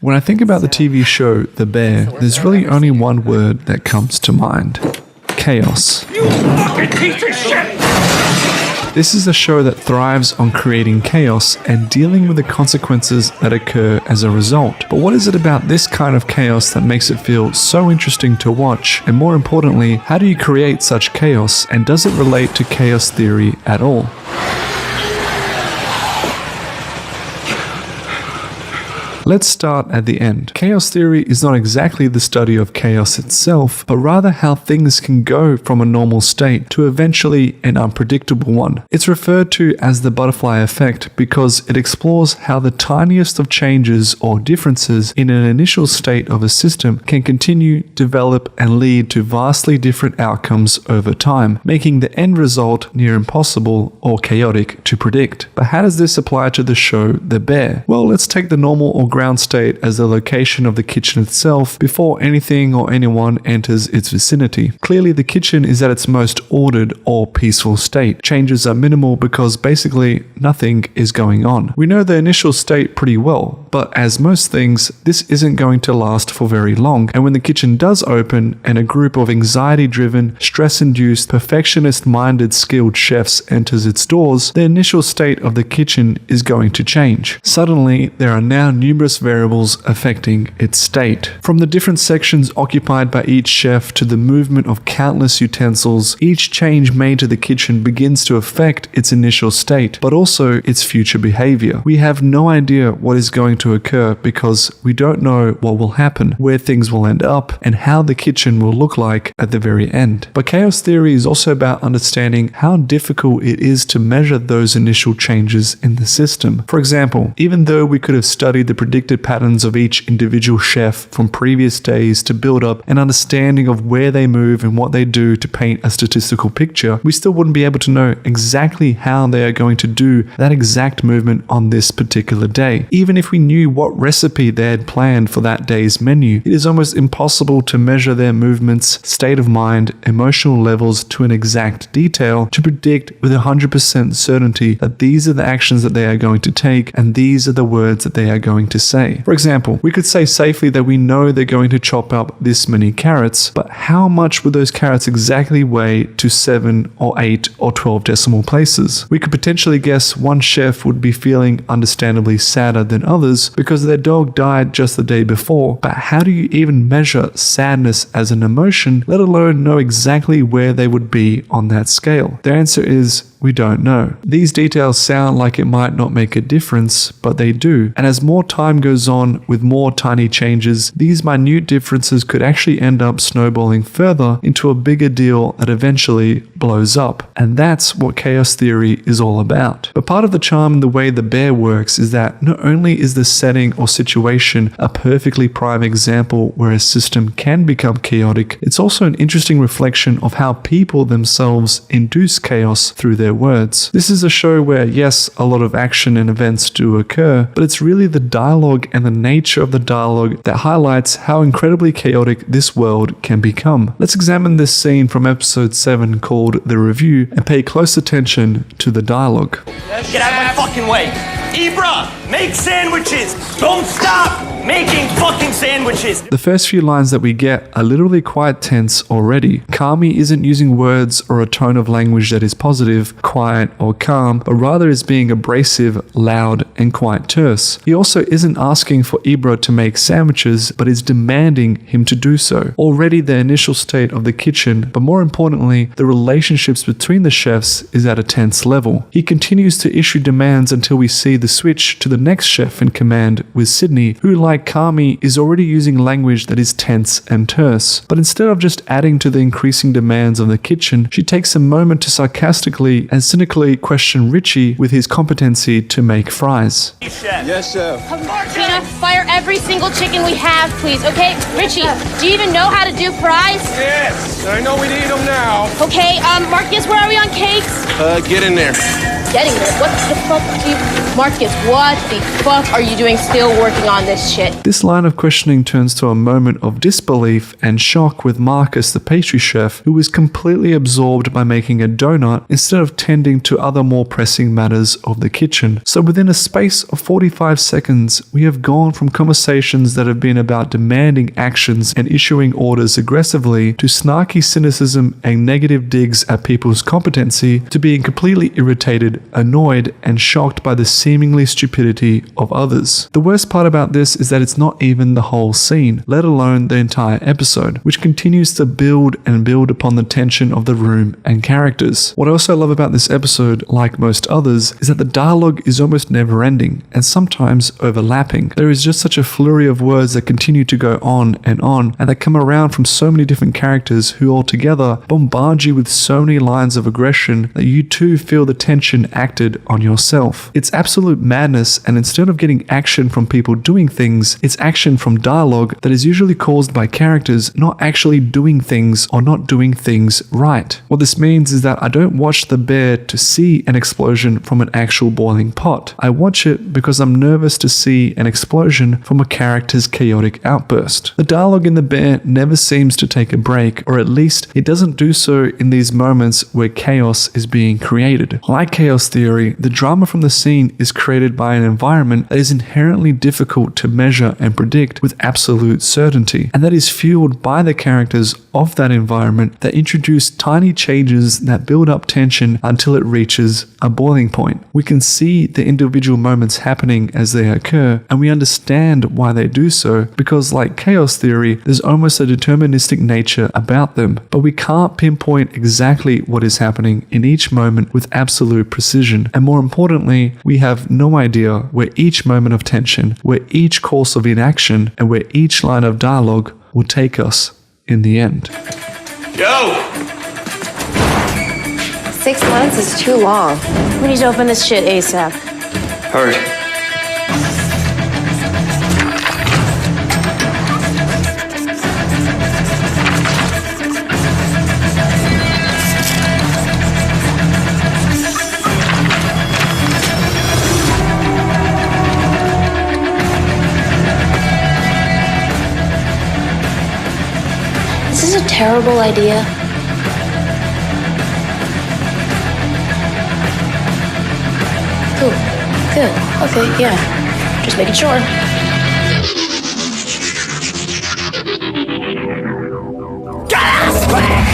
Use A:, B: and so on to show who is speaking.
A: When I think about the TV show The Bear, there's really only one word that comes to mind. Chaos.
B: You fucking piece of shit!
A: This is a show that thrives on creating chaos and dealing with the consequences that occur as a result. But what is it about this kind of chaos that makes it feel so interesting to watch? And more importantly, how do you create such chaos? And does it relate to chaos theory at all? Let's start at the end. Chaos theory is not exactly the study of chaos itself, but rather how things can go from a normal state to eventually an unpredictable one. It's referred to as the butterfly effect because it explores how the tiniest of changes or differences in an initial state of a system can continue, develop, and lead to vastly different outcomes over time, making the end result near impossible or chaotic to predict. But how does this apply to the show The Bear? Well, let's take the normal or ground state as the location of the kitchen itself before anything or anyone enters its vicinity. Clearly, the kitchen is at its most ordered or peaceful state. Changes are minimal because basically nothing is going on. We know the initial state pretty well, but as most things, this isn't going to last for very long. And when the kitchen does open and a group of anxiety-driven, stress-induced, perfectionist-minded skilled chefs enters its doors, the initial state of the kitchen is going to change. Suddenly, there are now numerous variables affecting its state. From the different sections occupied by each chef to the movement of countless utensils, each change made to the kitchen begins to affect its initial state, but also its future behavior. We have no idea what is going to occur because we don't know what will happen, where things will end up, and how the kitchen will look like at the very end. But chaos theory is also about understanding how difficult it is to measure those initial changes in the system. For example, even though we could have studied the predicted patterns of each individual chef from previous days to build up an understanding of where they move and what they do to paint a statistical picture, we still wouldn't be able to know exactly how they are going to do that exact movement on this particular day. Even if we knew what recipe they had planned for that day's menu, it is almost impossible to measure their movements, state of mind, emotional levels to an exact detail to predict with 100% certainty that these are the actions that they are going to take and these are the words that they are going to say. For example, we could say safely that we know they're going to chop up this many carrots, but how much would those carrots exactly weigh to 7 or 8 or 12 decimal places? We could potentially guess one chef would be feeling understandably sadder than others because their dog died just the day before, but how do you even measure sadness as an emotion, let alone know exactly where they would be on that scale? The answer is we don't know. These details sound like it might not make a difference, but they do. And as more time goes on with more tiny changes, these minute differences could actually end up snowballing further into a bigger deal that eventually blows up. And that's what chaos theory is all about. But part of the charm in the way The Bear works is that not only is the setting or situation a perfectly prime example where a system can become chaotic, it's also an interesting reflection of how people themselves induce chaos through their words. This is a show where, yes, a lot of action and events do occur, but it's really the dialogue and the nature of the dialogue that highlights how incredibly chaotic this world can become. Let's examine this scene from episode 7 called The Review and pay close attention to the dialogue.
C: Get out of my fucking way! Ibra, make sandwiches! Don't stop making fucking sandwiches!
A: The first few lines that we get are literally quite tense already. Carmy isn't using words or a tone of language that is positive, quiet, or calm, but rather is being abrasive, loud, and quite terse. He also isn't asking for Ibra to make sandwiches, but is demanding him to do so. Already the initial state of the kitchen, but more importantly, the relationships between the chefs is at a tense level. He continues to issue demands until we see the switch to the next chef in command with Sydney, who, like Carmy, is already using language that is tense and terse. But instead of just adding to the increasing demands of the kitchen, she takes a moment to sarcastically and cynically question Richie with his competency to make fries.
D: Yes, chef.
E: Tina, fire every single chicken we have, please, okay? Richie, do you even know how to do fries?
D: Yes, I know we need them now.
E: Okay, Marcus, where are we on cakes?
D: Get in there.
E: getting there. What the fuck do you... Marcus, what the fuck are you doing still working on this shit?
A: This line of questioning turns to a moment of disbelief and shock with Marcus, the pastry chef, who is completely absorbed by making a donut instead of tending to other more pressing matters of the kitchen. So within a space of 45 seconds, we have gone from conversations that have been about demanding actions and issuing orders aggressively to snarky cynicism and negative digs at people's competency to being completely irritated, annoyed, and shocked by the seemingly stupidity of others. The worst part about this is that it's not even the whole scene, let alone the entire episode, which continues to build and build upon the tension of the room and characters. What I also love about this episode, like most others, is that the dialogue is almost never ending and sometimes overlapping. There is just such a flurry of words that continue to go on and that come around from so many different characters who all together bombard you with so many lines of aggression that you too feel the tension acted on yourself. It's absolute madness, and instead of getting action from people doing things, it's action from dialogue that is usually caused by characters not actually doing things or not doing things right. What this means is that I don't watch The Bear to see an explosion from an actual boiling pot. I watch it because I'm nervous to see an explosion from a character's chaotic outburst. The dialogue in The Bear never seems to take a break, or at least it doesn't do so in these moments where chaos is being created. Like chaos theory, the drama from the scene is created by an environment that is inherently difficult to measure and predict with absolute certainty, and that is fueled by the characters of that environment that introduce tiny changes that build up tension until it reaches a boiling point. We can see the individual moments happening as they occur, and we understand why they do so because, like chaos theory, there's almost a deterministic nature about them, but we can't pinpoint exactly what is happening in each moment with absolute precision. And more importantly, we have no idea where each moment of tension, where each course of inaction, and where each line of dialogue will take us in the end.
C: Yo!
D: 6 months is too long.
E: We need to open this shit ASAP.
C: Heard.
E: Is this a terrible idea? Cool. Good. Okay, yeah. Just making sure.
C: Get us!